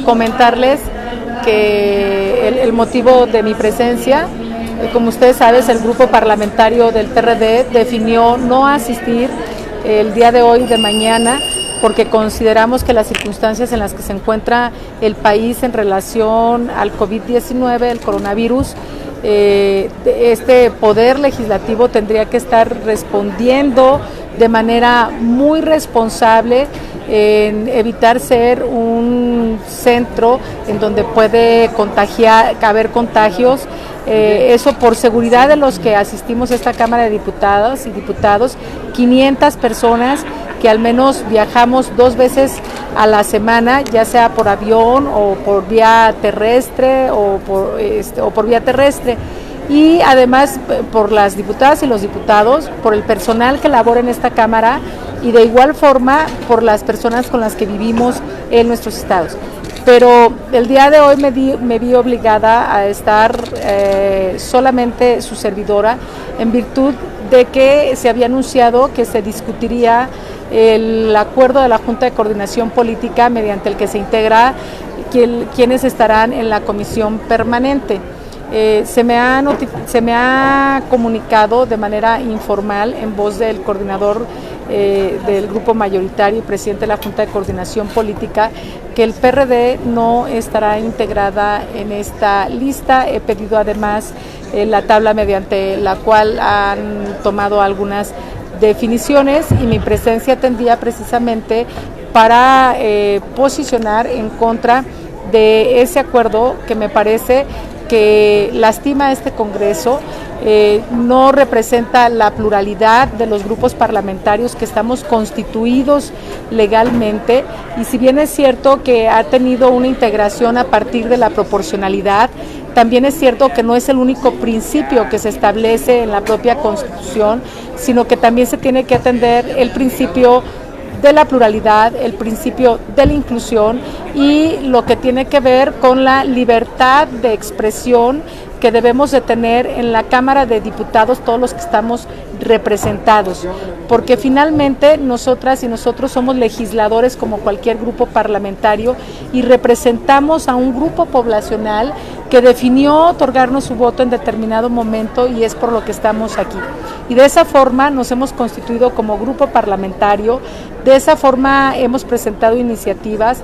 comentarles que el motivo de mi presencia, como ustedes saben, el grupo parlamentario del PRD definió no asistir el día de hoy y de mañana porque consideramos que las circunstancias en las que se encuentra el país en relación al COVID-19, el coronavirus, este poder legislativo tendría que estar respondiendo de manera muy responsable en evitar ser un centro en donde puede haber contagios. Eso por seguridad de los que asistimos a esta Cámara de Diputadas y Diputados, 500 personas que al menos viajamos 2 veces a la semana, ya sea por avión o por vía terrestre o por vía terrestre. Y además por las diputadas y los diputados, por el personal que labora en esta Cámara y de igual forma por las personas con las que vivimos en nuestros estados. Pero el día de hoy me vi obligada a estar solamente su servidora en virtud de que se había anunciado que se discutiría el acuerdo de la Junta de Coordinación Política mediante el que se integra quienes estarán en la comisión permanente. Se me ha comunicado de manera informal en voz del coordinador del grupo mayoritario y presidente de la Junta de Coordinación Política que el PRD no estará integrada en esta lista. He pedido además la tabla mediante la cual han tomado algunas definiciones y mi presencia tendría precisamente para posicionar en contra de ese acuerdo que me parece que lastima a este Congreso, no representa la pluralidad de los grupos parlamentarios que estamos constituidos legalmente, y si bien es cierto que ha tenido una integración a partir de la proporcionalidad, también es cierto que no es el único principio que se establece en la propia Constitución, sino que también se tiene que atender el principio de la pluralidad, el principio de la inclusión y lo que tiene que ver con la libertad de expresión que debemos de tener en la Cámara de Diputados todos los que estamos representados, porque finalmente nosotras y nosotros somos legisladores como cualquier grupo parlamentario y representamos a un grupo poblacional que definió otorgarnos su voto en determinado momento y es por lo que estamos aquí. Y de esa forma nos hemos constituido como grupo parlamentario, de esa forma hemos presentado iniciativas.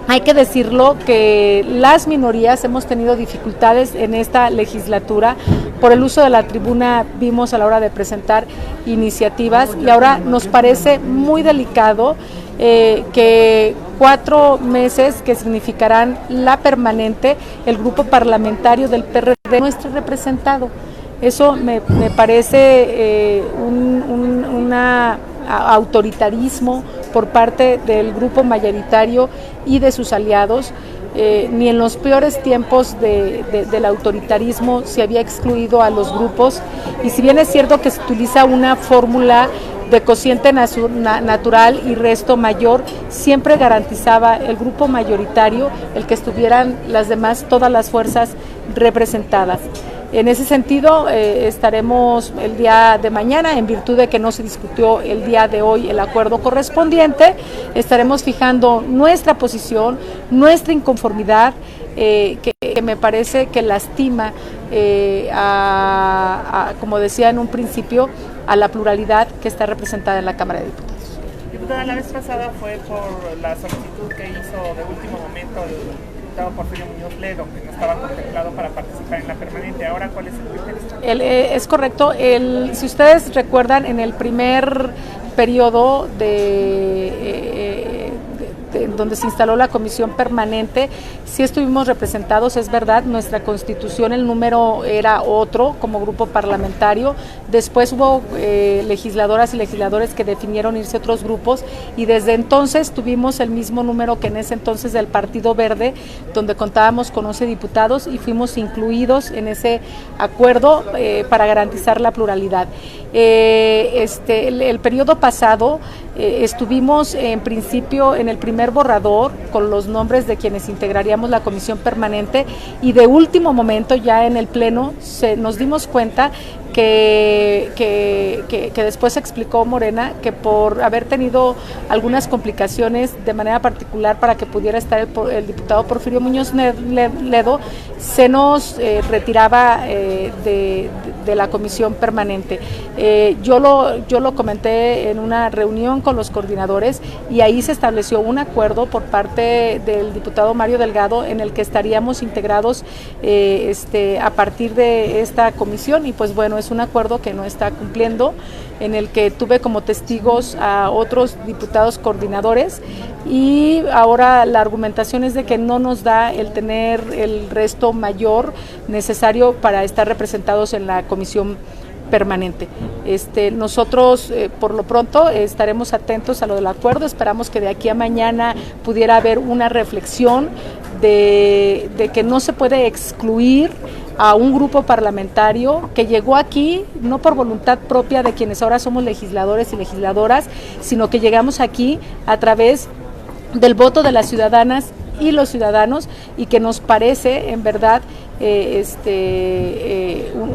Hay que decirlo que las minorías hemos tenido dificultades en esta legislatura por el uso de la tribuna, vimos a la hora de presentar iniciativas y ahora nos parece muy delicado que 4 meses que significarán la permanente, el grupo parlamentario del PRD no esté representado. Eso me parece un autoritarismo por parte del grupo mayoritario y de sus aliados. Ni en los peores tiempos del autoritarismo se había excluido a los grupos, y si bien es cierto que se utiliza una fórmula de cociente natural y resto mayor, siempre garantizaba el grupo mayoritario el que estuvieran las demás, todas las fuerzas representadas. En ese sentido, estaremos el día de mañana, en virtud de que no se discutió el día de hoy el acuerdo correspondiente, estaremos fijando nuestra posición, nuestra inconformidad, que me parece que lastima, como decía en un principio, a la pluralidad que está representada en la Cámara de Diputados. Diputada, la vez pasada fue por la solicitud que hizo de último momento el diputado Porfirio Muñoz Ledo, que no estaba contemplado para participar en la permanente. Ahora, ¿cuál es el criterio? Es correcto. Si ustedes recuerdan, en el primer periodo donde se instaló la comisión permanente, sí estuvimos representados, es verdad, nuestra constitución, el número era otro como grupo parlamentario, después hubo legisladoras y legisladores que definieron irse a otros grupos y desde entonces tuvimos el mismo número que en ese entonces del Partido Verde, donde contábamos con 11 diputados y fuimos incluidos en ese acuerdo para garantizar la pluralidad. El periodo pasado estuvimos en principio en el primer borrador con los nombres de quienes integraríamos la comisión permanente y de último momento ya en el pleno nos dimos cuenta que después explicó Morena que por haber tenido algunas complicaciones de manera particular para que pudiera estar el diputado Porfirio Muñoz Ledo, se nos retiraba de la comisión permanente. Yo lo comenté en una reunión con los coordinadores y ahí se estableció un acuerdo por parte del diputado Mario Delgado en el que estaríamos integrados a partir de esta comisión, y pues bueno, es un acuerdo que no está cumpliendo, en el que tuve como testigos a otros diputados coordinadores, y ahora la argumentación es de que no nos da el tener el resto mayor necesario para estar representados en la comisión permanente. Nosotros por lo pronto estaremos atentos a lo del acuerdo, esperamos que de aquí a mañana pudiera haber una reflexión de que no se puede excluir a un grupo parlamentario que llegó aquí no por voluntad propia de quienes ahora somos legisladores y legisladoras, sino que llegamos aquí a través del voto de las ciudadanas y los ciudadanos, y que nos parece en verdad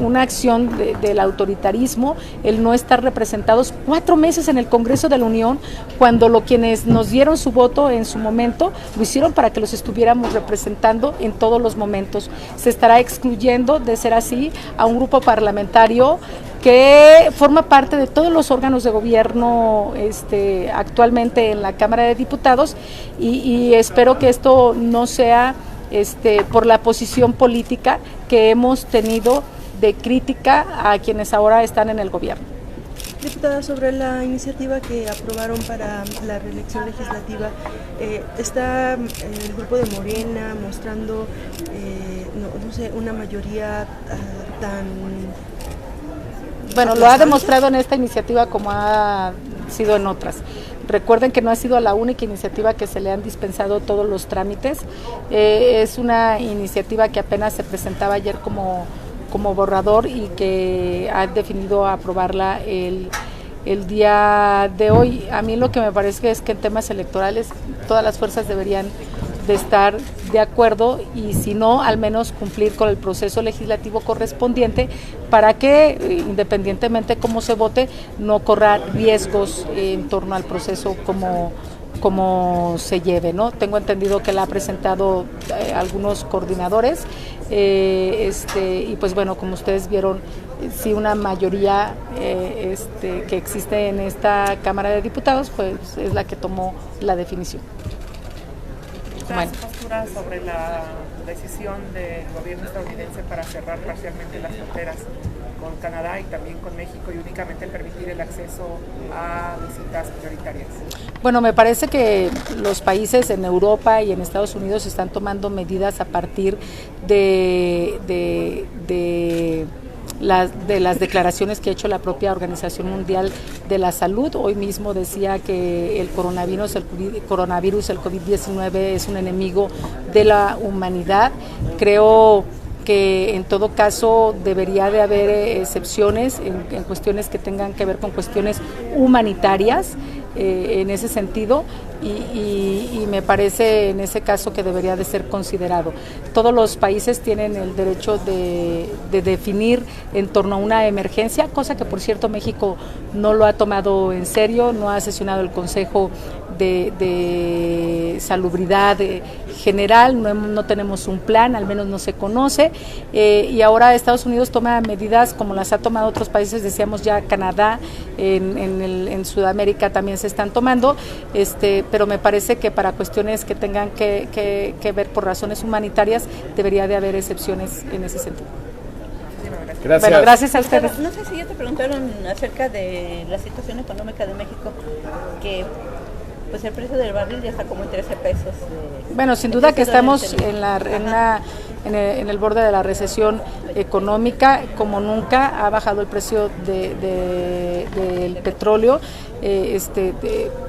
una acción del autoritarismo el no estar representados 4 meses en el Congreso de la Unión, cuando quienes nos dieron su voto en su momento lo hicieron para que los estuviéramos representando en todos los momentos. Se estará excluyendo, de ser así, a un grupo parlamentario que forma parte de todos los órganos de gobierno actualmente en la Cámara de Diputados, y espero que esto no sea por la posición política que hemos tenido de crítica a quienes ahora están en el gobierno. Diputada, sobre la iniciativa que aprobaron para la reelección legislativa, está el grupo de Morena mostrando, una mayoría tan... Bueno, lo ha demostrado en esta iniciativa como ha sido en otras. Recuerden que no ha sido la única iniciativa que se le han dispensado todos los trámites. Es una iniciativa que apenas se presentaba ayer como borrador y que ha definido aprobarla el día de hoy. A mí lo que me parece es que en temas electorales todas las fuerzas deberían de estar de acuerdo, y si no, al menos cumplir con el proceso legislativo correspondiente para que, independientemente cómo se vote, no corra riesgos en torno al proceso como se lleve, ¿no? Tengo entendido que la ha presentado algunos coordinadores, y pues bueno, como ustedes vieron, sí, una mayoría que existe en esta Cámara de Diputados, pues es la que tomó la definición. Bueno. ¿Su postura sobre la decisión del gobierno estadounidense para cerrar parcialmente las fronteras con Canadá y también con México, y únicamente permitir el acceso a visitas prioritarias? Bueno, me parece que los países en Europa y en Estados Unidos están tomando medidas a partir de las declaraciones que ha hecho la propia Organización Mundial de la Salud. Hoy mismo decía que el coronavirus, el COVID-19, es un enemigo de la humanidad. Creo que en todo caso debería de haber excepciones en cuestiones que tengan que ver con cuestiones humanitarias, en ese sentido, y me parece en ese caso que debería de ser considerado. Todos los países tienen el derecho de definir en torno a una emergencia, cosa que por cierto México no lo ha tomado en serio, no ha sesionado el Consejo de Salubridad General, no tenemos un plan, al menos no se conoce, y ahora Estados Unidos toma medidas como las ha tomado otros países, decíamos ya Canadá, en Sudamérica también se están tomando, pero me parece que para cuestiones que tengan que ver por razones humanitarias debería de haber excepciones en ese sentido. Gracias. Bueno, gracias a ustedes. No sé si ya te preguntaron acerca de la situación económica de México, que pues el precio del barril ya está como en 13 pesos. Bueno, sin duda que estamos en el borde de la recesión económica, como nunca ha bajado el precio del petróleo.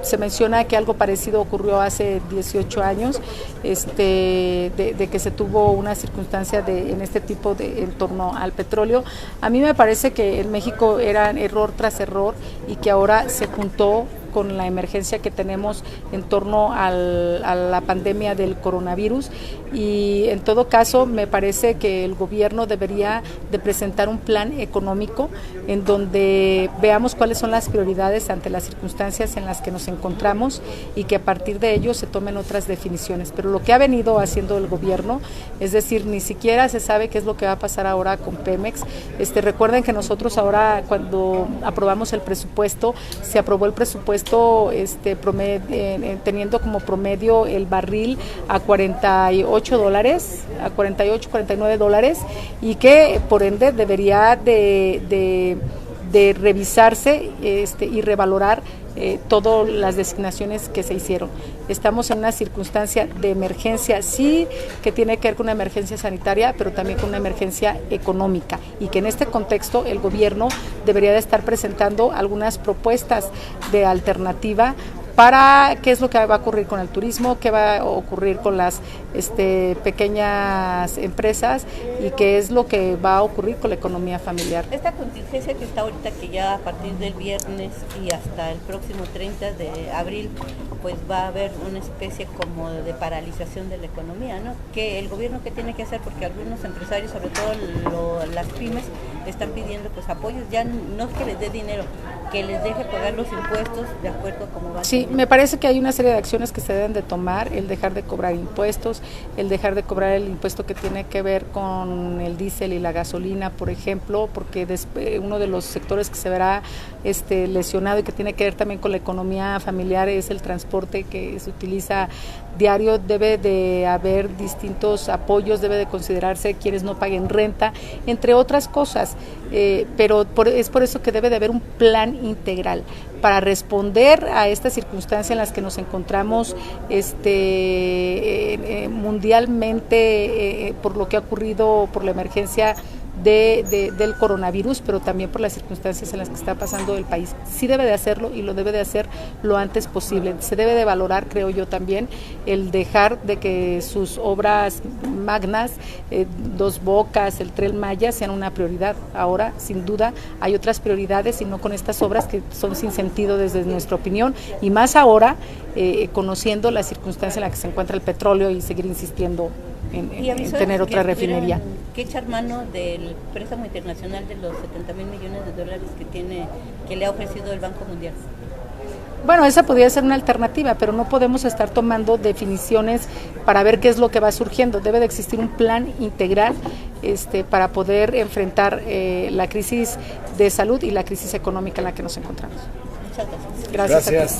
Se menciona que algo parecido ocurrió hace 18 años, de que se tuvo una circunstancia en este tipo en torno al petróleo. A mí me parece que en México era error tras error y que ahora se juntó con la emergencia que tenemos en torno a la pandemia del coronavirus, y en todo caso me parece que el gobierno debería de presentar un plan económico en donde veamos cuáles son las prioridades ante las circunstancias en las que nos encontramos y que a partir de ello se tomen otras definiciones. Pero lo que ha venido haciendo el gobierno, es decir, ni siquiera se sabe qué es lo que va a pasar ahora con Pemex. Recuerden que nosotros ahora, cuando aprobamos el presupuesto, se aprobó el presupuesto teniendo como promedio el barril a $48, a 48, $49, y que por ende debería de revisarse y revalorar todas las designaciones que se hicieron. Estamos en una circunstancia de emergencia, sí, que tiene que ver con una emergencia sanitaria, pero también con una emergencia económica, y que en este contexto el gobierno debería de estar presentando algunas propuestas de alternativa para qué es lo que va a ocurrir con el turismo, qué va a ocurrir con las pequeñas empresas y qué es lo que va a ocurrir con la economía familiar. Esta contingencia que está ahorita, que ya a partir del viernes y hasta el próximo 30 de abril, pues va a haber una especie como de paralización de la economía, ¿no? Que el gobierno, ¿qué tiene que hacer? Porque algunos empresarios, sobre todo las pymes, están pidiendo pues apoyos, ya no es que les dé dinero, que les deje pagar los impuestos de acuerdo a cómo va. Sí, me parece que hay una serie de acciones que se deben de tomar, el dejar de cobrar impuestos, el dejar de cobrar el impuesto que tiene que ver con el diésel y la gasolina, por ejemplo, porque uno de los sectores que se verá lesionado y que tiene que ver también con la economía familiar es el transporte que se utiliza diario. Debe de haber distintos apoyos, debe de considerarse quienes no paguen renta, entre otras cosas, pero es por eso que debe de haber un plan integral para responder a esta circunstancia en las que nos encontramos mundialmente, por lo que ha ocurrido por la emergencia del coronavirus, pero también por las circunstancias en las que está pasando el país. Sí debe de hacerlo, y lo debe de hacer lo antes posible. Se debe de valorar, creo yo también, el dejar de que sus obras magnas, Dos Bocas, el Tren Maya, sean una prioridad. Ahora, sin duda, hay otras prioridades, y no con estas obras que son sin sentido desde nuestra opinión, y más ahora, conociendo la circunstancia en la que se encuentra el petróleo, y seguir insistiendo en tener otra refinería. Que echar mano del préstamo internacional de los $70,000 millones que le ha ofrecido el Banco Mundial. Bueno, esa podría ser una alternativa, pero no podemos estar tomando definiciones para ver qué es lo que va surgiendo. Debe de existir un plan integral para poder enfrentar la crisis de salud y la crisis económica en la que nos encontramos. Muchas gracias. Gracias. A ti.